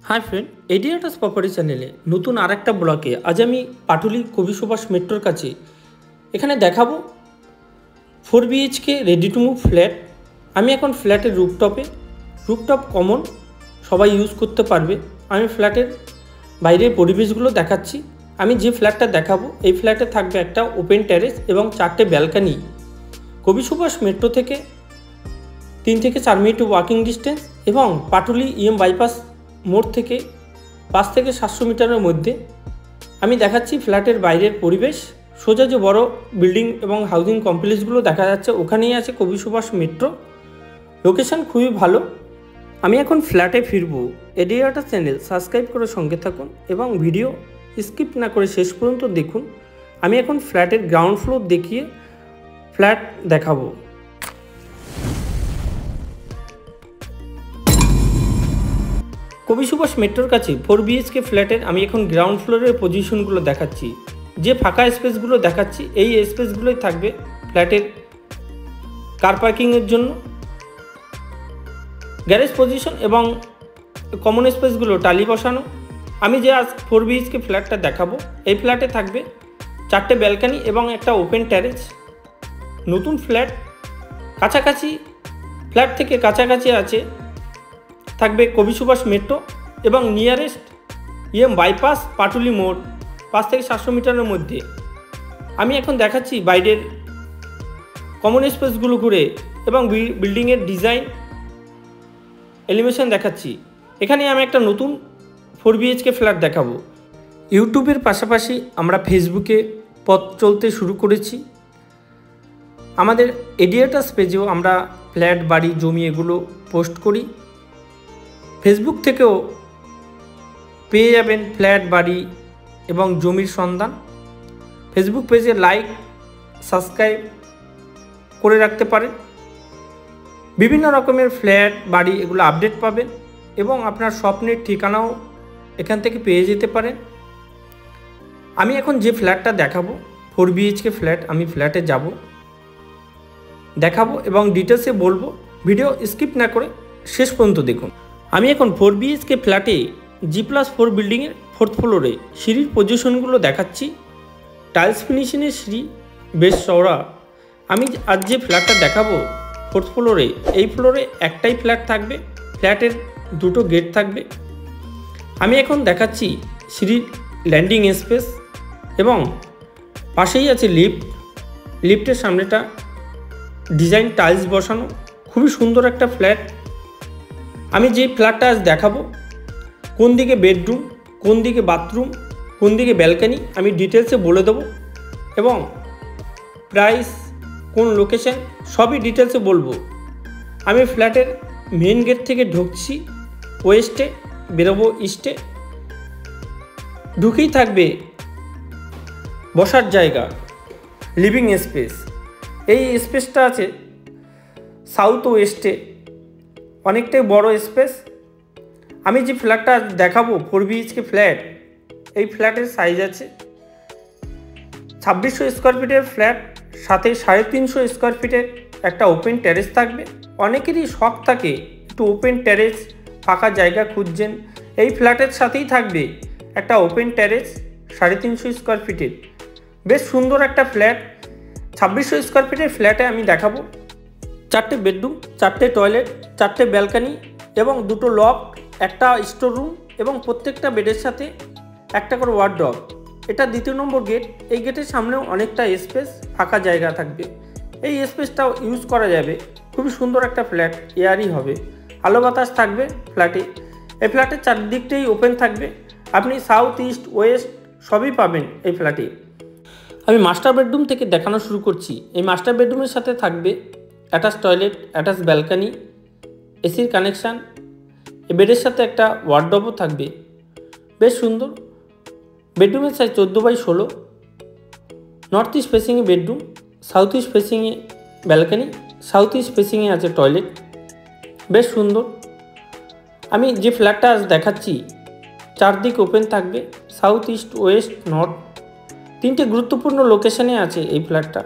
High friend एडियाटास property चैनेले नतून आरेकटा ब्लगे आज आमी पाटुली कवि सुभाष मेट्रोर काछे एखाने देखाबो 4 BHK ready to move flat. आमी एखन फ्लैटेर रूपटप कमन सबाई यूज करते पारबे। आमी फ्लैटेर बाइरेर परिवेशगुलो देखाच्छि। आमी जे फ्लैटटा देखाबो एई फ्लैटे थाकबे एकटा ओपेन टेरेस एबं 4टे ब्यालकनी। कवि सुभाष मेट्रो थेके 3 থেকে 4 मिनिट वाकिंग डिस्टेंस एबं पाटुली EM बाईपास मोड़ থেকে 5 থেকে 700 মিটারের মধ্যে। আমি দেখাচ্ছি ফ্ল্যাটের বাইরের পরিবেশ। সোজা যে বড় বিল্ডিং এবং হাউজিং কমপ্লেক্সগুলো দেখা যাচ্ছে ওখানেই আছে কবি সুভাষ মেট্রো। লোকেশন খুবই ভালো। আমি এখন ফ্ল্যাটে ফিরবো। এডিয়াটা চ্যানেল সাবস্ক্রাইব করে সঙ্গে থাকুন এবং ভিডিও স্কিপ না করে শেষ পর্যন্ত দেখুন। আমি এখন ফ্ল্যাটের গ্রাউন্ড ফ্লোর দেখিয়ে ফ্ল্যাট দেখাবো। कवि सुभाष मेट्रोर काछे 4 BHK फ्लैटेर आमी एखन ग्राउंड फ्लोरेर पजिशनगुलो देखाच्छि। जे फाँका स्पेसगुलो देखाच्छि एई स्पेसगुलोई थाकबे फ्लैटेर कार पार्किंगेर जोन्नो। ग्यारेज पजिशन एबं कमन स्पेसगुलो टाली बसानो। आमी जे आज 4 BHK फ्लैटटा देखाबो एई फ्लैटे थाकबे 4टे ब्यालकनी एबं एकटा ओपेन टेरेस। नतून फ्लैट काछाकाछि फ्लैट थेके काछाकाछि आछे থাকবে কবি সুভাষ মেট্রো এবং নিয়ারেস্ট EM বাইপাস পাটুলি মোড় 5 থেকে 700 মিটারের মধ্যে। আমি এখন দেখাচ্ছি বাইরের কমন স্পেসগুলো ঘুরে এবং বিল্ডিংয়ের ডিজাইন এলিভেশন দেখাচ্ছি। এখানে আমি একটা নতুন 4 BHK ফ্ল্যাট দেখাবো। ইউটিউবের পাশাপাশি আমরা ফেসবুকে পথ চলতে শুরু করেছি। আমাদের এডিয়াটাস পেজেও আমরা ফ্ল্যাট বাড়ি জমি এগুলো পোস্ট করি। फेसबुक থেকেও পেয়ে যাবেন ফ্ল্যাট বাড়ি এবং জমির সন্ধান। ফেসবুক পেজে লাইক সাবস্ক্রাইব করে রাখতে পারেন। বিভিন্ন রকমের ফ্ল্যাট বাড়ি এগুলো আপডেট পাবেন এবং আপনার স্বপ্নের ঠিকানাও এখান থেকে পেয়ে যেতে পারেন। আমি এখন যে ফ্ল্যাটটা দেখাবো 4 BHK ফ্ল্যাট। আমি ফ্ল্যাটে যাব দেখাবো এবং ডিটেলসে বলবো। ভিডিও স্কিপ না করে শেষ পর্যন্ত দেখুন। আমি এখন 4 BHK ফ্ল্যাটে G+4 বিল্ডিংয়ের 4th ফ্লোরে সিঁড়ির পজিশনগুলো দেখাচ্ছি। টাইলস ফিনিশিংয়ের সিঁড়ি বেশ চওড়া। আমি আজ যে ফ্ল্যাটটা দেখাবো 4th ফ্লোরে এই ফ্লোরে একটাই ফ্ল্যাট থাকবে। ফ্ল্যাটের দুটো গেট থাকবে। আমি এখন দেখাচ্ছি সিঁড়ির ল্যান্ডিং স্পেস এবং পাশেই আছে লিফট। লিফটের সামনেটা ডিজাইন টাইলস বসানো। খুবই সুন্দর একটা ফ্ল্যাট। আমি যে ফ্ল্যাটটা আজ দেখাবো কোন দিকে বেডরুম কোন দিকে বাথরুম কোন দিকে ব্যালকনি আমি ডিটেলসে বলে দেবো এবং প্রাইস কোন লোকেশন সবই ডিটেলসে বলবো। আমি ফ্ল্যাটের মেন গেট থেকে ঢুকছি ওয়েস্টে, বেরোবো ইস্টে। ঢুকেই থাকবে বসার জায়গা, লিভিং স্পেস। এই স্পেসটা আছে সাউথ ওয়েস্টে, অনেকটাই বড় স্পেস। আমি যে ফ্ল্যাটটা দেখাবো 4 BHK ফ্ল্যাট এই ফ্ল্যাটের সাইজ আছে 2600 স্কোয়ার ফিটের ফ্ল্যাট, সাথে 350 স্কোয়ার ফিটের একটা ওপেন টেরেস থাকবে। অনেকেরই শখ থাকে একটু ওপেন টেরেস, ফাঁকা জায়গা খুঁজছেন। এই ফ্ল্যাটের সাথেই থাকবে একটা ওপেন টেরেস 350 স্কোয়ার ফিটের। বেশ সুন্দর একটা ফ্ল্যাট। 2600 স্কোয়ার ফিটের ফ্ল্যাটে আমি দেখাবো 4টে বেডরুম 4টে টয়লেট 4টে ব্যালকনি এবং 2টো লফট, একটা স্টোর রুম এবং প্রত্যেকটা বেডের সাথে একটা করে ওয়ার্ডরোব। এটা 2 নম্বর গেট। এই গেটের সামনেও অনেকটা স্পেস, ফাঁকা জায়গা থাকবে। এই স্পেসটাও ইউজ করা যাবে। খুবই সুন্দর একটা ফ্ল্যাট, এয়ারই হবে, আলো বাতাস থাকবে ফ্ল্যাটে। এই ফ্ল্যাটের চারদিকটাই ওপেন থাকবে। আপনি সাউথ ইস্ট ওয়েস্ট সবই পাবেন এই ফ্ল্যাটে। আমি মাস্টার বেডরুম থেকে দেখানো শুরু করছি। এই মাস্টার বেডরুমের সাথে থাকবে অ্যাটাচ টয়লেট, অ্যাটাচ ব্যালকনি, এসির কানেকশান। এই বেডের সাথে একটা ওয়ার্ডরোবও থাকবে। বেশ সুন্দর। বেডরুমের সাইজ 14x16। নর্থ ইস্ট ফেসিংয়ে বেডরুম, সাউথ ইস্ট ফেসিংয়ে ব্যালকনি, সাউথ ইস্ট ফেসিংয়ে আছে টয়লেট। বেশ সুন্দর। আমি যে ফ্ল্যাটটা আজ দেখাচ্ছি চারদিক ওপেন থাকবে, সাউথ ইস্ট ওয়েস্ট নর্থ। 3টে গুরুত্বপূর্ণ লোকেশনে আছে এই ফ্ল্যাটটা।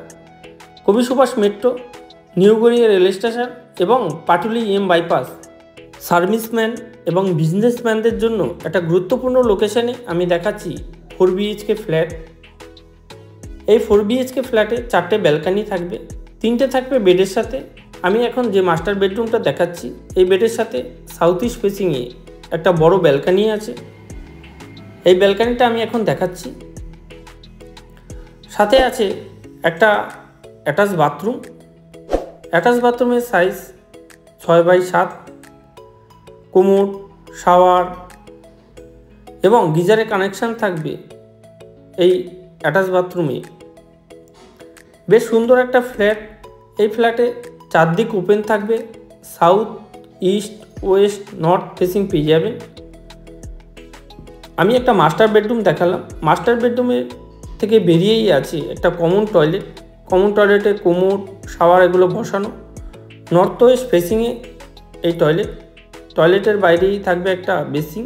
Kavi Subhash metro, New Garia rail station এবং পাটুলি EM বাইপাস সার্ভিসম্যান এবং বিজনেসম্যানদের জন্য একটা গুরুত্বপূর্ণ লোকেশানে আমি দেখাচ্ছি 4 BHK ফ্ল্যাট। এই 4 BHK ফ্ল্যাটে 4টে ব্যালকানি থাকবে, 3টে থাকবে বেডের সাথে। আমি এখন যে মাস্টার বেডরুমটা দেখাচ্ছি এই বেডের সাথে সাউথ ইস্ট ফেসিংয়ে একটা বড় ব্যালকানি আছে। এই ব্যালকানিটা আমি এখন দেখাচ্ছি। সাথে আছে একটা অ্যাটাচ বাথরুম। অ্যাটাচ বাথরুমের সাইজ 6x7, কোমোড, শাওয়ার এবং গিজারের কানেকশান থাকবে এই অ্যাটাচ বাথরুমে। বেশ সুন্দর একটা ফ্ল্যাট। এই ফ্ল্যাটে চারদিক ওপেন থাকবে, south, east, West, north facing পেয়ে যাবেন। আমি একটা মাস্টার বেডরুম দেখালাম। মাস্টার বেডরুমের থেকে বেরিয়েই আছে একটা কমন টয়লেট। কমন টয়লেটে কোমোড, শাওয়ার এগুলো বসানো। নর্থ ওয়েস্ট ফেসিংয়ে এই টয়লেটের বাইরেই থাকবে একটা বেসিং।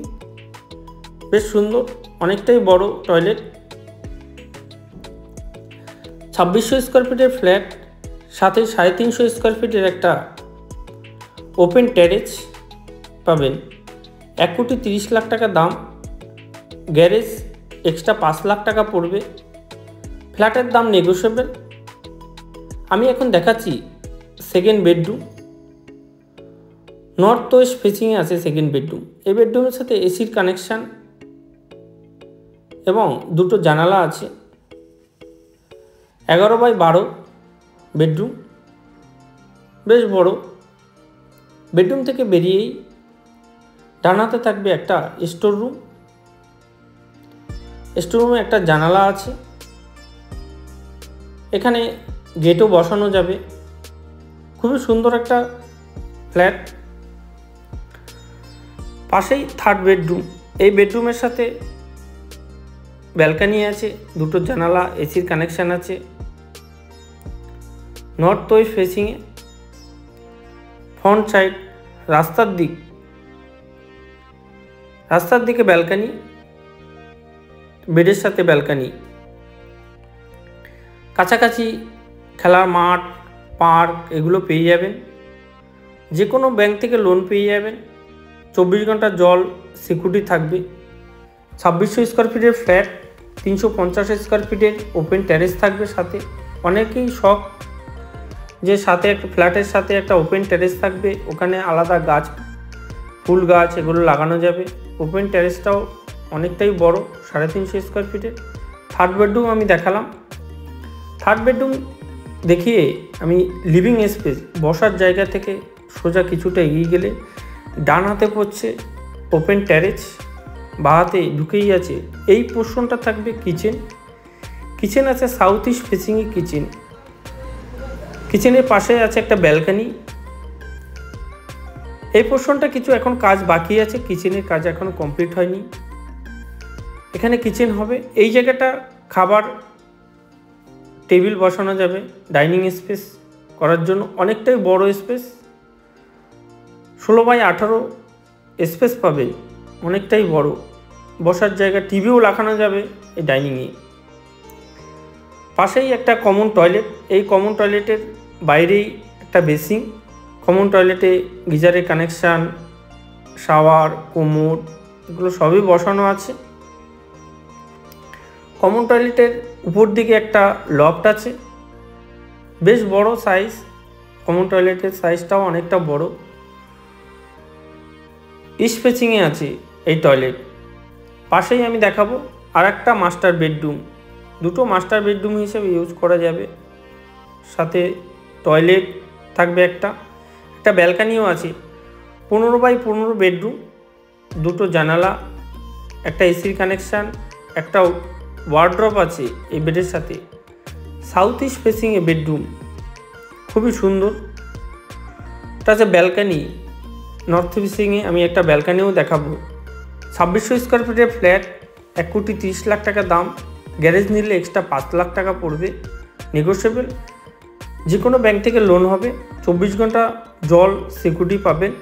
বেশ সুন্দর, অনেকটাই বড় টয়লেট। 2600 স্কোয়ার ফিটের ফ্ল্যাট, সাথে 350 স্কোয়ার ফিটের একটা ওপেন টেরেস পাবেন। 1,30,00,000 টাকা দাম। গ্যারেজ এক্সট্রা 5 লাখ টাকা পড়বে। ফ্ল্যাটের দাম নেগোশিয়েবল। আমি এখন দেখাচ্ছি সেকেন্ড বেডরুম। নর্থ ওয়েস্ট ফেসিংয়ে আছে সেকেন্ড বেডরুম। এই বেডরুমের সাথে এসির কানেকশান এবং দুটো জানালা আছে। 11x12 বেডরুম, বেশ বড়। বেডরুম থেকে বেরিয়েই ডান হাতে থাকবে একটা স্টোর রুম। স্টোর রুমে একটা জানালা আছে। এখানে গেটও বসানো যাবে। খুবই সুন্দর একটা ফ্ল্যাট। পাশেই থার্ড বেডরুম। এই বেডরুমের সাথে ব্যালকানি আছে, দুটো জানালা, এসির কানেকশান আছে। নর্থ ওয়েস্ট ফেসিংয়ে, ফ্রন্ট সাইড, রাস্তার দিকে ব্যালকানি, বেডের সাথে ব্যালকানি। কাছাকাছি খেলার মাঠ, পার্ক এগুলো পেয়ে যাবেন। যে কোনো ব্যাংক থেকে লোন পেয়ে যাবেন। 24 ঘন্টা জল সিকিউরিটি থাকবে। 2600 স্কোয়ার ফিটের ফ্ল্যাট, 350 স্কোয়ার ফিটের ওপেন টেরেস থাকবে সাথে। অনেকেই শখ যে সাথে একটা ফ্ল্যাটের সাথে একটা ওপেন টেরেস থাকবে, ওখানে আলাদা গাছ, ফুল গাছ এগুলো লাগানো যাবে। ওপেন টেরেসটাও অনেকটাই বড়, 350 স্কোয়ার ফিটের। থার্ড বেডরুম আমি দেখালাম। থার্ড বেডরুম দেখিয়ে আমি লিভিং স্পেস, বসার জায়গা থেকে সোজা কিছুটা এগিয়ে গেলে ডান হাতে পড়ছে ওপেন টেরেস, বাঁ হাতে ঢুকেই আছে এই পোর্শনটা থাকবে কিচেন আছে সাউথ ইস্ট ফেসিংয়ে কিচেনের পাশে আছে একটা ব্যালকানি। এই পোর্শনটা কিছু এখন কাজ বাকি আছে, কিচেনের কাজ এখনও কমপ্লিট হয়নি। এখানে কিচেন হবে। এই জায়গাটা খাবার টেবিল বসানো যাবে, ডাইনিং স্পেস করার জন্য অনেকটাই বড় স্পেস। 16x18 স্পেস পাবেন, অনেকটাই বড় বসার জায়গা। টিভিও লাগানো যাবে এই ডাইনিংয়ে। পাশেই একটা কমন টয়লেট। এই কমন টয়লেটের বাইরেই একটা বেসিং। কমন টয়লেটে গিজারের কানেকশান, শাওয়ার, কোমোড এগুলো সবই বসানো আছে। কমন টয়লেটের উপর দিকে একটা লফট আছে, বেশ বড় সাইজ। কমন টয়লেটের সাইজটাও অনেকটা বড়। ইস্ট ফেসিংয়ে আছে এই টয়লেট। পাশেই আমি দেখাবো আর একটা মাস্টার বেডরুম। দুটো মাস্টার বেডরুম হিসেবে ইউজ করা যাবে। সাথে টয়লেট থাকবে, একটা ব্যালকানিও আছে। 15x15 বেডরুম, দুটো জানালা, একটা এসির কানেকশান, একটা ওয়ার্ড্রপ আছে এই বেডের সাথে। সাউথ ইস্ট ফেসিংয়ে বেডরুম, খুবই সুন্দর। এটা আছে ব্যালকানি। নর্থ ফেসিংয়ে আমি একটা ব্যালকানিও দেখাবো। 2600 স্কোয়ার ফিটের ফ্ল্যাট, 1,30,00,000 টাকা দাম। গ্যারেজ নিলে এক্সট্রা 5 লাখ টাকা পড়বে, নেগোশিয়েবল। যে কোনো ব্যাংক থেকে লোন হবে। 24 ঘন্টা জল সিকিউরিটি পাবেন।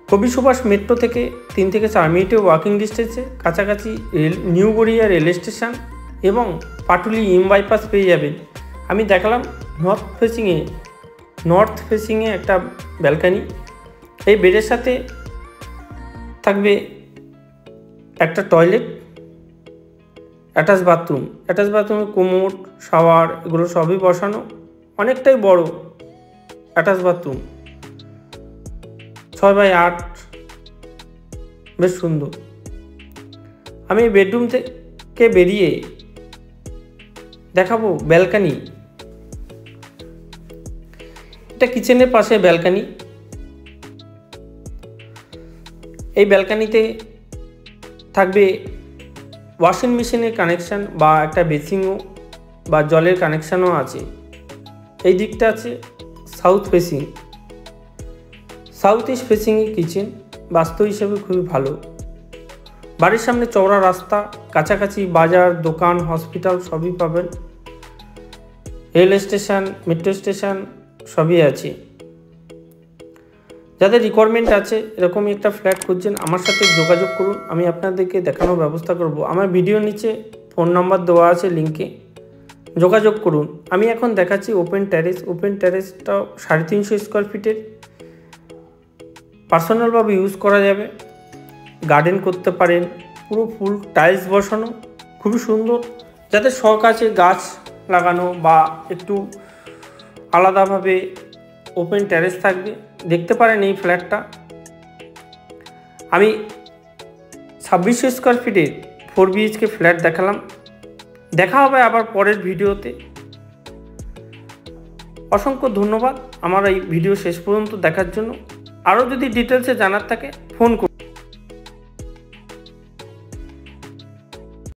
কবি সুভাষ মেট্রো থেকে 3 থেকে 4 মিনিটে ওয়াকিং ডিস্টেন্সে, কাছাকাছি নিউ গড়িয়া রেল স্টেশন এবং পাটুলি বাইপাস পেয়ে যাবেন। আমি দেখালাম নর্থ ফেসিংয়ে একটা ব্যালকানি। এই বেডের সাথে থাকবে একটা টয়লেট, অ্যাটাচ বাথরুমে কোমোড, শাওয়ার এগুলো সবই বসানো, অনেকটাই বড় অ্যাটাচ বাথরুম, 6x8, বেশ সুন্দর। আমি বেডরুম থেকে বেরিয়ে দেখাবো ব্যালকানি। এটা কিচেনের পাশে ব্যালকানি। এই ব্যালকানিতে থাকবে ওয়াশিং মেশিনের কানেকশান বা একটা বেসিনও বা জলের কানেকশানও আছে। এই দিকটা আছে সাউথ ইস্ট ফেসিংয়ে কিচেন, বাস্তু হিসেবে খুবই ভালো। বাড়ির সামনে চওড়া রাস্তা, কাছাকাছি বাজার, দোকান, হসপিটাল সবই পাবেন। রেল স্টেশন, মেট্রো স্টেশন সবই আছে। যাদের রিকোয়ারমেন্ট আছে এরকমই একটা ফ্ল্যাট খুঁজছেন, আমার সাথে যোগাযোগ করুন, আমি আপনাদেরকে দেখানোর ব্যবস্থা করব। আমার ভিডিওর নিচে ফোন নাম্বার দেওয়া আছে লিঙ্কে, যোগাযোগ করুন। আমি এখন দেখাচ্ছি ওপেন টেরেসটা 350 স্কোয়ার ফিটের, পার্সোনালভাবে ইউজ করা যাবে, গার্ডেন করতে পারেন, পুরো ফুল টাইলস বসানো, খুবই সুন্দর। যাদের শখ আছে গাছ লাগানো বা একটু আলাদাভাবে ওপেন টেরেস থাকবে, দেখতে পারেন এই ফ্ল্যাটটা। আমি 2600 স্কোয়ার ফিটের 4 BHK ফ্ল্যাট দেখালাম। দেখা হবে আবার পরের ভিডিওতে। অসংখ্য ধন্যবাদ আমার এই ভিডিও শেষ পর্যন্ত দেখার জন্য। আরও যদি ডিটেলসে জানার থাকে ফোন করুন।